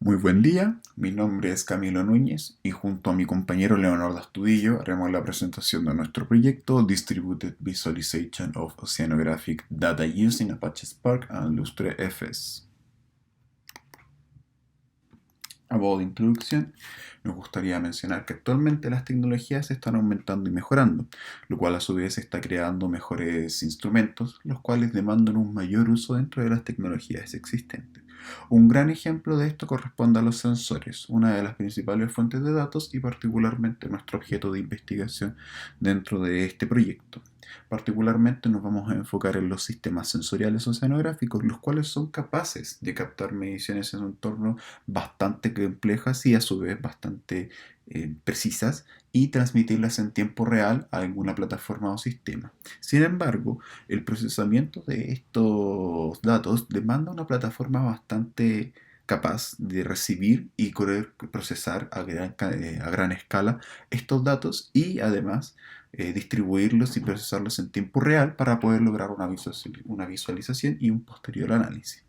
Muy buen día, mi nombre es Camilo Núñez y junto a mi compañero Leonardo Astudillo haremos la presentación de nuestro proyecto Distributed Visualization of Oceanographic Data Using Apache Spark and Lustre-FS. A modo de introducción, nos gustaría mencionar que actualmente las tecnologías se están aumentando y mejorando, lo cual a su vez está creando mejores instrumentos, los cuales demandan un mayor uso dentro de las tecnologías existentes. Un gran ejemplo de esto corresponde a los sensores, una de las principales fuentes de datos y particularmente nuestro objeto de investigación dentro de este proyecto. Particularmente nos vamos a enfocar en los sistemas sensoriales oceanográficos, los cuales son capaces de captar mediciones en un entorno bastante complejas y a su vez bastante precisas y transmitirlas en tiempo real a alguna plataforma o sistema. Sin embargo, el procesamiento de estos datos demanda una plataforma bastante capaz de recibir y poder procesar a gran escala estos datos y además distribuirlos y procesarlos en tiempo real para poder lograr una visualización y un posterior análisis.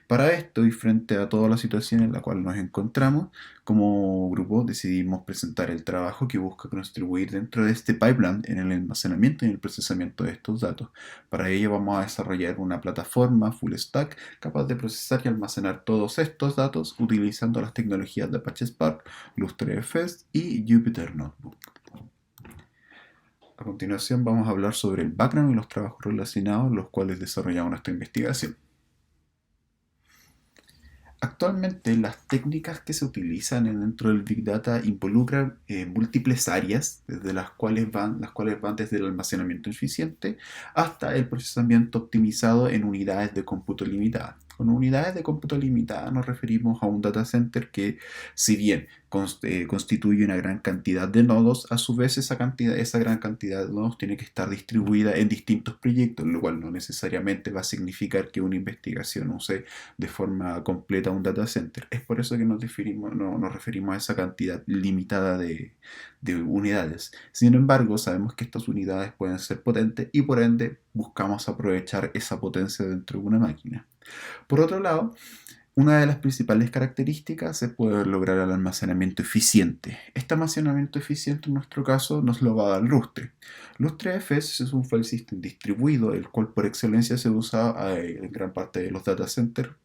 Para esto y frente a toda la situación en la cual nos encontramos, como grupo decidimos presentar el trabajo que busca contribuir dentro de este pipeline en el almacenamiento y en el procesamiento de estos datos. Para ello vamos a desarrollar una plataforma full stack capaz de procesar y almacenar todos estos datos utilizando las tecnologías de Apache Spark, Lustre-FS y Jupyter Notebook. A continuación vamos a hablar sobre el background y los trabajos relacionados, los cuales desarrollamos nuestra investigación. Actualmente las técnicas que se utilizan dentro del Big Data involucran múltiples áreas, desde las cuales van desde el almacenamiento eficiente hasta el procesamiento optimizado en unidades de cómputo limitadas. Con unidades de cómputo limitada nos referimos a un data center que, si bien constituye una gran cantidad de nodos, a su vez esa gran cantidad de nodos tiene que estar distribuida en distintos proyectos, lo cual no necesariamente va a significar que una investigación use de forma completa un data center. Es por eso que nos referimos a esa cantidad limitada de unidades. Sin embargo, sabemos que estas unidades pueden ser potentes y por ende buscamos aprovechar esa potencia dentro de una máquina. Por otro lado, una de las principales características es poder lograr el almacenamiento eficiente. Este almacenamiento eficiente en nuestro caso nos lo va a dar Lustre. Lustre-FS es un file system distribuido, el cual por excelencia se usa en gran parte de los data centers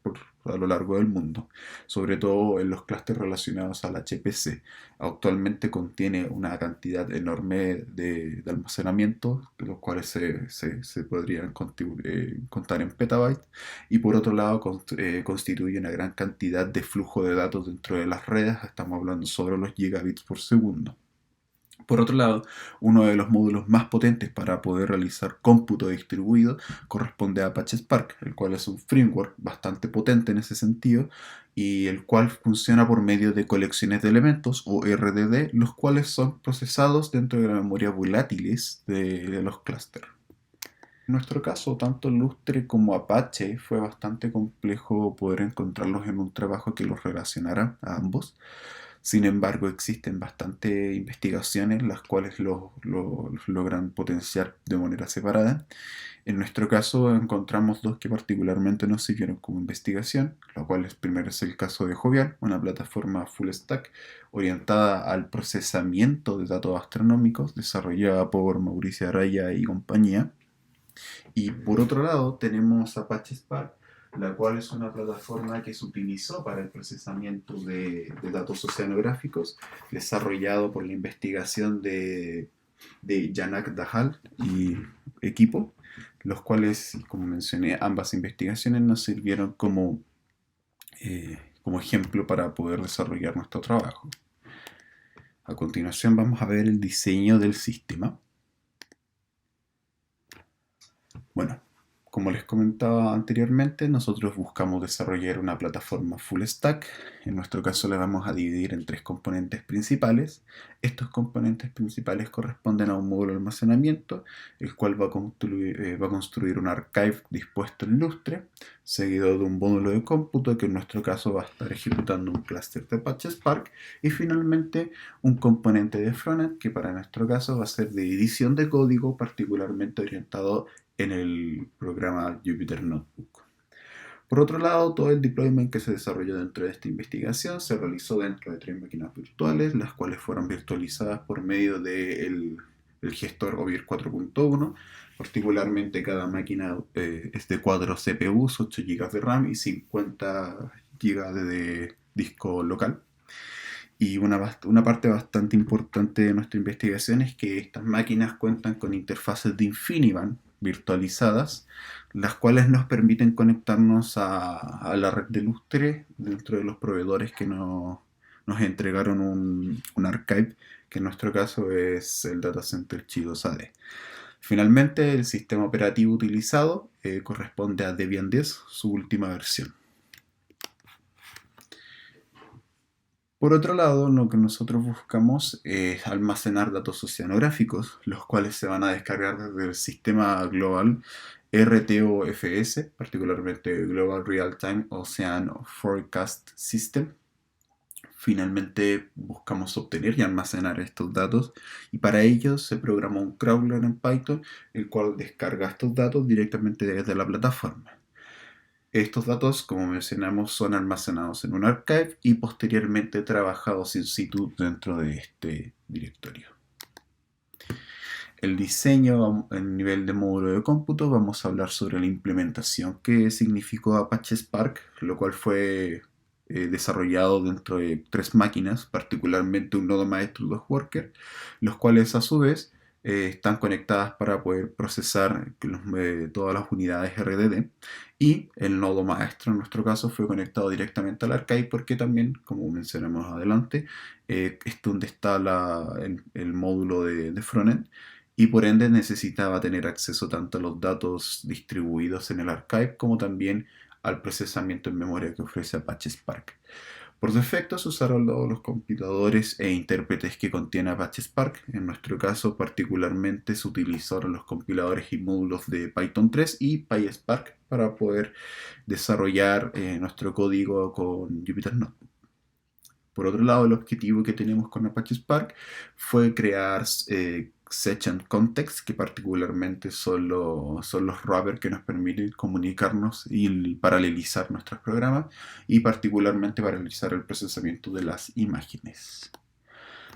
a lo largo del mundo, sobre todo en los clústeres relacionados al HPC. Actualmente contiene una cantidad enorme de almacenamiento, los cuales se podrían contar en petabytes, y por otro lado constituye una gran cantidad de flujo de datos dentro de las redes, estamos hablando sobre los gigabits por segundo. Por otro lado, uno de los módulos más potentes para poder realizar cómputo distribuido corresponde a Apache Spark, el cual es un framework bastante potente en ese sentido y el cual funciona por medio de colecciones de elementos o RDD, los cuales son procesados dentro de la memoria volátiles de los clústeres. En nuestro caso, tanto Lustre como Apache fue bastante complejo poder encontrarlos en un trabajo que los relacionara a ambos. Sin embargo, existen bastantes investigaciones las cuales los logran potenciar de manera separada. En nuestro caso encontramos dos que particularmente nos sirvieron como investigación, lo cual primero es el caso de Jovial, una plataforma full stack orientada al procesamiento de datos astronómicos desarrollada por Mauricio Araya y compañía. Y por otro lado tenemos Apache Spark, la cual es una plataforma que se utilizó para el procesamiento de datos oceanográficos, desarrollado por la investigación de Janak Dahal y equipo, los cuales, como mencioné, ambas investigaciones nos sirvieron como ejemplo para poder desarrollar nuestro trabajo. A continuación vamos a ver el diseño del sistema. Bueno, como les comentaba anteriormente, nosotros buscamos desarrollar una plataforma full stack. En nuestro caso la vamos a dividir en tres componentes principales. Estos componentes principales corresponden a un módulo de almacenamiento, el cual va a construir un archive dispuesto en Lustre, seguido de un módulo de cómputo que en nuestro caso va a estar ejecutando un clúster de Apache Spark, y finalmente un componente de frontend que para nuestro caso va a ser de edición de código, particularmente orientado en el programa Jupyter Notebook. Por otro lado, todo el deployment que se desarrolló dentro de esta investigación se realizó dentro de 3 máquinas virtuales, las cuales fueron virtualizadas por medio del el gestor OVIR 4.1. Particularmente cada máquina es de 4 CPUs, 8 GB de RAM y 50 GB de disco local. Y una parte bastante importante de nuestra investigación es que estas máquinas cuentan con interfaces de InfiniBand virtualizadas, las cuales nos permiten conectarnos a la red de lustre dentro de los proveedores que nos entregaron un archive, que en nuestro caso es el Data Center Chi2 AD. Finalmente, el sistema operativo utilizado corresponde a Debian 10, su última versión. Por otro lado, lo que nosotros buscamos es almacenar datos oceanográficos, los cuales se van a descargar desde el sistema global RTOFS, particularmente Global Real Time Ocean Forecast System. Finalmente buscamos obtener y almacenar estos datos y para ello se programó un crawler en Python, el cual descarga estos datos directamente desde la plataforma. Estos datos, como mencionamos, son almacenados en un archive y posteriormente trabajados in situ dentro de este directorio. El diseño a nivel de módulo de cómputo, vamos a hablar sobre la implementación que significó Apache Spark, lo cual fue desarrollado dentro de 3 máquinas, particularmente un nodo maestro y 2 workers, los cuales a su vez están conectadas para poder procesar todas las unidades RDD, y el nodo maestro en nuestro caso fue conectado directamente al archive porque también, como mencionamos adelante, es donde está el módulo de frontend, y por ende necesitaba tener acceso tanto a los datos distribuidos en el archive como también al procesamiento en memoria que ofrece Apache Spark. Por defecto se usaron los compiladores e intérpretes que contiene Apache Spark. En nuestro caso particularmente se utilizaron los compiladores y módulos de Python 3 y PySpark para poder desarrollar nuestro código con Jupyter Notebook. Por otro lado, el objetivo que tenemos con Apache Spark fue crear Session Context, que particularmente son los wrappers que nos permiten comunicarnos y paralelizar nuestros programas, y particularmente paralelizar el procesamiento de las imágenes.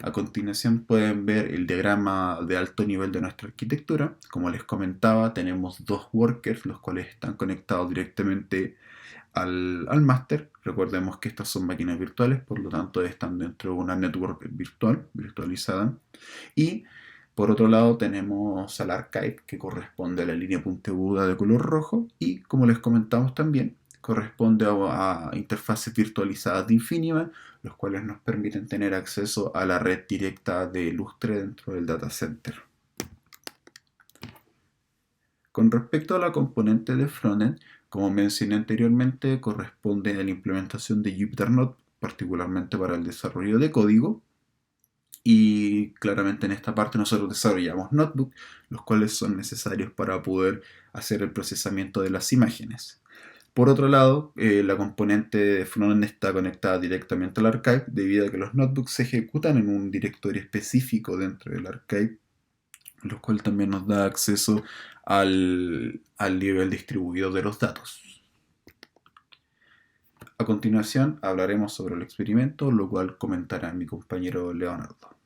A continuación pueden ver el diagrama de alto nivel de nuestra arquitectura. Como les comentaba, tenemos 2 workers, los cuales están conectados directamente al máster. Recordemos que estas son máquinas virtuales, por lo tanto están dentro de una network virtualizada. Y por otro lado tenemos al archive, que corresponde a la línea puntiaguda de color rojo, y como les comentamos también, corresponde a interfaces virtualizadas de InfiniBand, los cuales nos permiten tener acceso a la red directa de Lustre dentro del data center. Con respecto a la componente de frontend, como mencioné anteriormente, corresponde a la implementación de JupyterNote, particularmente para el desarrollo de código. Y claramente en esta parte nosotros desarrollamos notebooks, los cuales son necesarios para poder hacer el procesamiento de las imágenes. Por otro lado, la componente de frontend está conectada directamente al archive, debido a que los notebooks se ejecutan en un directorio específico dentro del archive, lo cual también nos da acceso al nivel distribuido de los datos. A continuación hablaremos sobre el experimento, lo cual comentará mi compañero Leonardo.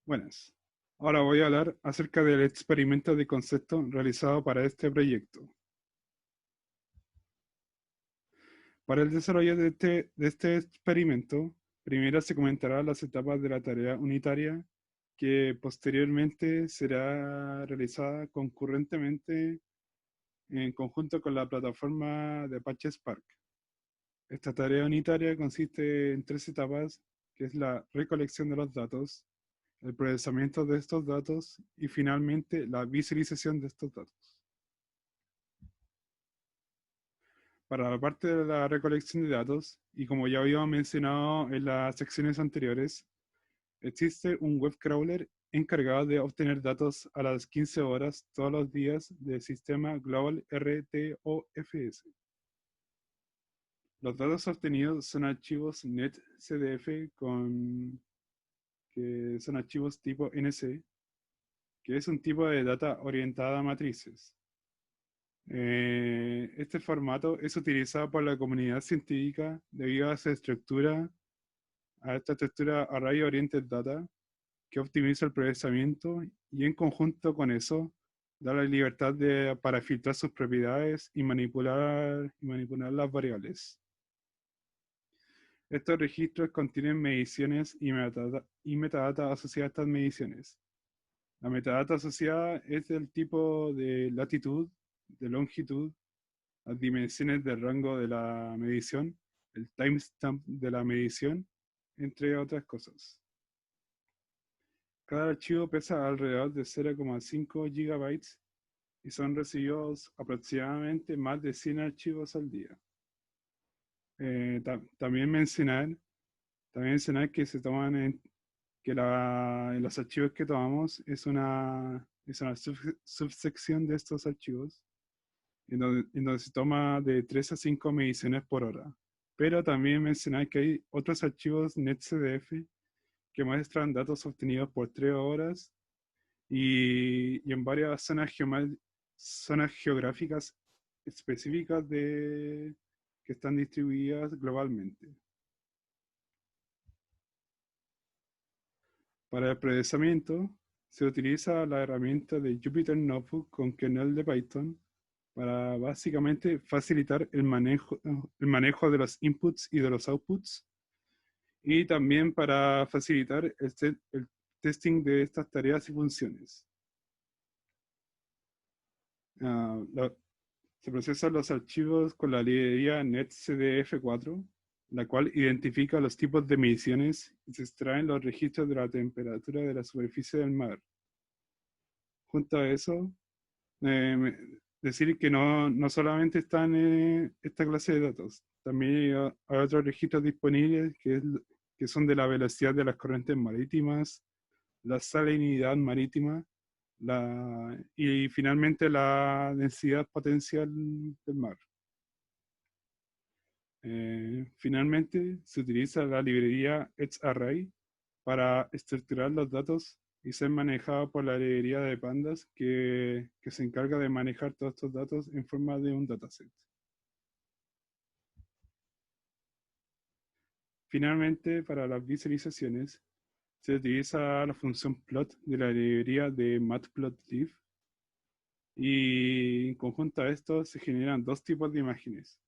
Buenas. Ahora voy a hablar acerca del experimento de concepto realizado para este proyecto. Para el desarrollo de este experimento, primero se comentarán las etapas de la tarea unitaria, que posteriormente será realizada concurrentemente en conjunto con la plataforma de Apache Spark. Esta tarea unitaria consiste en 3 etapas, que es la recolección de los datos, el procesamiento de estos datos y finalmente la visualización de estos datos. Para la parte de la recolección de datos, y como ya habíamos mencionado en las secciones anteriores, existe un web crawler encargado de obtener datos a las 15 horas todos los días del sistema Global RTOFS. Los datos obtenidos son archivos netcdf que son archivos tipo NC, que es un tipo de data orientada a matrices. Este formato es utilizado por la comunidad científica debido a esta estructura Array Oriented Data, que optimiza el procesamiento y en conjunto con eso da la libertad para filtrar sus propiedades y manipular las variables. Estos registros contienen mediciones y metadata asociada a estas mediciones. La metadata asociada es del tipo de latitud, de longitud, las dimensiones del rango de la medición, el timestamp de la medición, entre otras cosas. Cada archivo pesa alrededor de 0,5 gigabytes y son recibidos aproximadamente más de 100 archivos al día. También mencionar que se toman que los archivos que tomamos es una subsección de estos archivos en donde se toma de 3 a 5 mediciones por hora. Pero también mencionar que hay otros archivos NetCDF que muestran datos obtenidos por 3 horas y en varias zonas geográficas específicas que están distribuidas globalmente. Para el procesamiento se utiliza la herramienta de Jupyter Notebook con kernel de Python para básicamente facilitar el manejo de los inputs y de los outputs y también para facilitar el testing de estas tareas y funciones. Uh, lo, Se procesan los archivos con la librería netcdf4, la cual identifica los tipos de mediciones y se extraen los registros de la temperatura de la superficie del mar. Junto a eso, decir que no solamente están esta clase de datos, también hay otros registros disponibles que son de la velocidad de las corrientes marítimas, la salinidad marítima y finalmente la densidad potencial del mar. Finalmente, se utiliza la librería EdgeArray para estructurar los datos y ser manejado por la librería de pandas que se encarga de manejar todos estos datos en forma de un dataset. Finalmente, para las visualizaciones, se utiliza la función plot de la librería de matplotlib y en conjunto a esto se generan dos tipos de imágenes.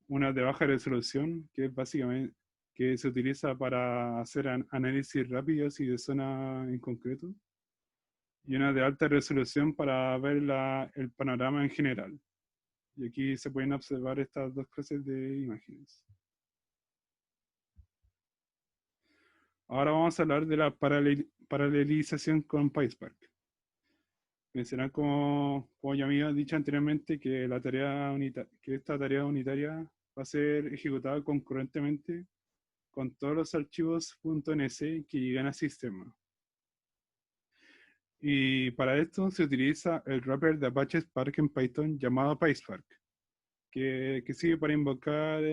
Una de baja resolución, que es básicamente que se utiliza para hacer análisis rápidos y de zona en concreto, y una de alta resolución para ver el panorama en general. Y aquí se pueden observar estas dos clases de imágenes. Ahora vamos a hablar de la paralelización con PySpark. Mencionar como ya había dicho anteriormente que esta tarea unitaria va a ser ejecutada concurrentemente con todos los archivos .ns que llegan al sistema. Y para esto se utiliza el wrapper de Apache Spark en Python llamado PySpark, que sirve para invocar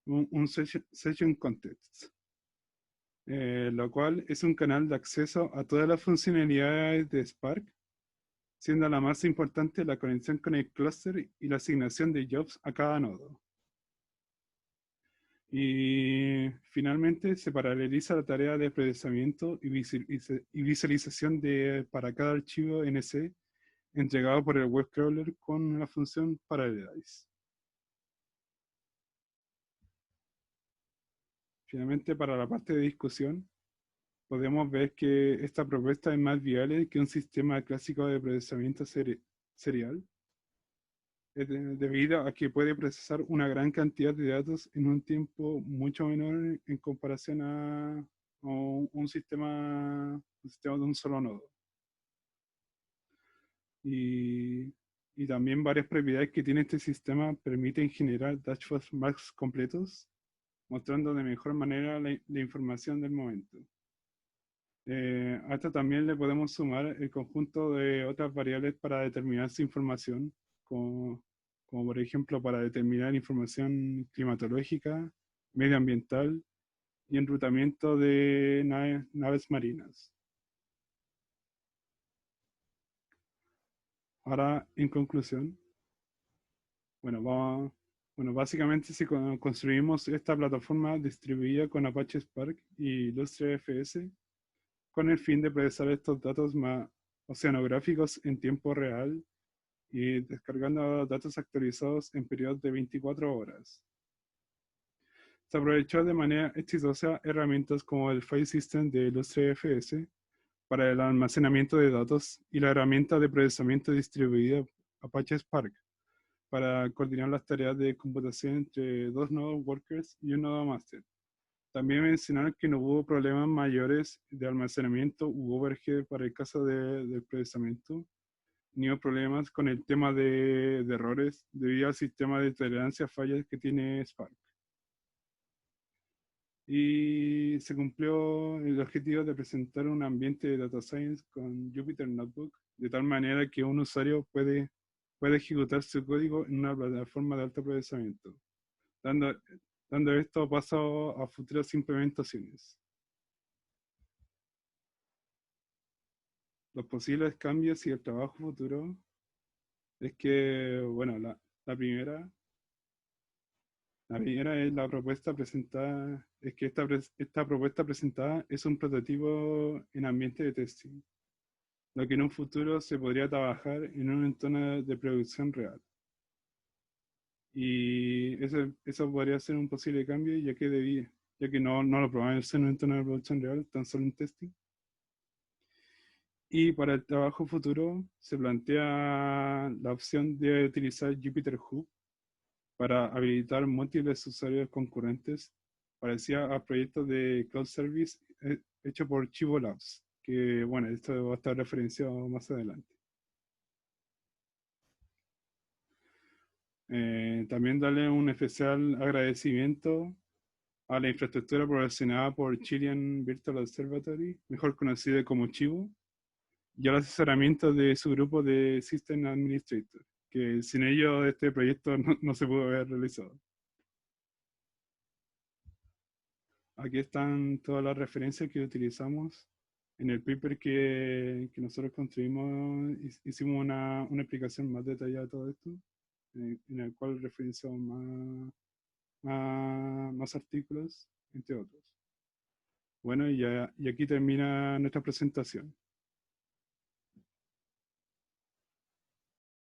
un session context, lo cual es un canal de acceso a todas las funcionalidades de Spark, siendo la más importante la conexión con el clúster y la asignación de jobs a cada nodo. Y finalmente se paraleliza la tarea de procesamiento y visualización para cada archivo NC entregado por el web crawler con la función parallelize. Finalmente, para la parte de discusión, podemos ver que esta propuesta es más viable que un sistema clásico de procesamiento serial, debido a que puede procesar una gran cantidad de datos en un tiempo mucho menor en comparación a un sistema de un solo nodo. Y también varias propiedades que tiene este sistema permiten generar dashboards más completos, mostrando de mejor manera la información del momento. A esto también le podemos sumar el conjunto de otras variables para determinar su información, como por ejemplo para determinar información climatológica, medioambiental y enrutamiento de naves marinas. Ahora, en conclusión, Bueno, básicamente si construimos esta plataforma distribuida con Apache Spark y LustrFS con el fin de procesar estos datos oceanográficos en tiempo real y descargando datos actualizados en periodos de 24 horas. Se aprovechó de manera exitosa herramientas como el File System de LustrFS para el almacenamiento de datos y la herramienta de procesamiento distribuida Apache Spark para coordinar las tareas de computación entre dos nodos workers y un nodo master. También mencionar que no hubo problemas mayores de almacenamiento u overhead para el caso del procesamiento, ni hubo problemas con el tema de errores debido al sistema de tolerancia a fallas que tiene Spark. Y se cumplió el objetivo de presentar un ambiente de data science con Jupyter Notebook, de tal manera que un usuario puede ejecutar su código en una plataforma de alto procesamiento, dando, dando esto paso a futuras implementaciones. Los posibles cambios y el trabajo futuro es que, bueno, la primera es la propuesta presentada, es que esta propuesta presentada es un prototipo en ambiente de testing, lo que en un futuro se podría trabajar en un entorno de producción real. Y eso podría ser un posible cambio, ya que no lo probamos en un entorno de producción real, tan solo en testing. Y para el trabajo futuro se plantea la opción de utilizar Jupyter Hub para habilitar múltiples usuarios concurrentes, parecía a proyectos de Cloud Service hecho por Chivo Labs, que bueno, esto va a estar referenciado más adelante. También darle un especial agradecimiento a la infraestructura proporcionada por Chilean Virtual Observatory, mejor conocido como Chivo, y al asesoramiento de su grupo de System Administrator, que sin ello este proyecto no se pudo haber realizado. Aquí están todas las referencias que utilizamos. En el paper que nosotros construimos, hicimos una explicación más detallada de todo esto, en el cual referenciamos más artículos, entre otros. Bueno, y aquí termina nuestra presentación.